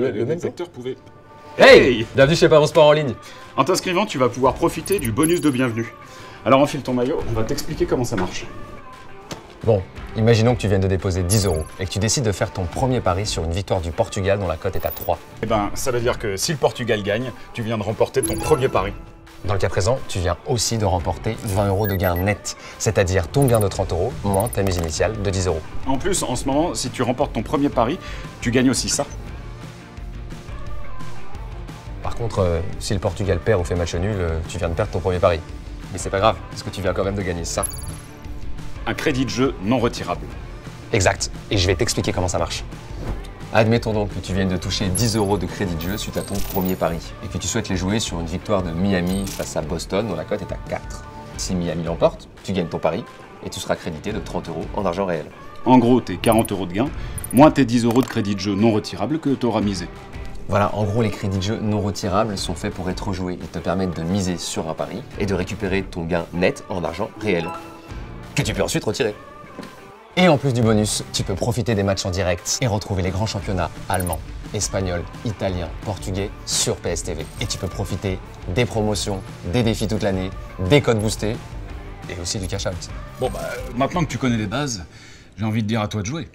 Le même les acteurs pouvaient... Hey, bienvenue chez Parions Sport en ligne. En t'inscrivant, tu vas pouvoir profiter du bonus de bienvenue. Alors enfile ton maillot, on va t'expliquer comment ça marche. Bon, imaginons que tu viennes de déposer 10 € et que tu décides de faire ton premier pari sur une victoire du Portugal dont la cote est à 3. Eh ben, ça veut dire que si le Portugal gagne, tu viens de remporter ton premier pari. Dans le cas présent, tu viens aussi de remporter 20 € de gain net, c'est-à-dire ton gain de 30 € moins ta mise initiale de 10 €. En plus, en ce moment, si tu remportes ton premier pari, tu gagnes aussi ça. Par contre, si le Portugal perd ou fait match nul, tu viens de perdre ton premier pari. Mais c'est pas grave, parce que tu viens quand même de gagner ça. Un crédit de jeu non retirable. Exact, et je vais t'expliquer comment ça marche. Admettons donc que tu viennes de toucher 10 € de crédit de jeu suite à ton premier pari et que tu souhaites les jouer sur une victoire de Miami face à Boston dont la cote est à 4. Si Miami l'emporte, tu gagnes ton pari et tu seras crédité de 30 € en argent réel. En gros, tes 40 € de gain, moins tes 10 € de crédit de jeu non retirable que tu auras misé. Voilà, en gros, les crédits de jeu non retirables sont faits pour être joués. Ils te permettent de miser sur un pari et de récupérer ton gain net en argent réel, que tu peux ensuite retirer. Et en plus du bonus, tu peux profiter des matchs en direct et retrouver les grands championnats allemands, espagnols, italiens, portugais sur PSTV. Et tu peux profiter des promotions, des défis toute l'année, des codes boostés et aussi du cash out. Bon bah, maintenant que tu connais les bases, j'ai envie de dire à toi de jouer.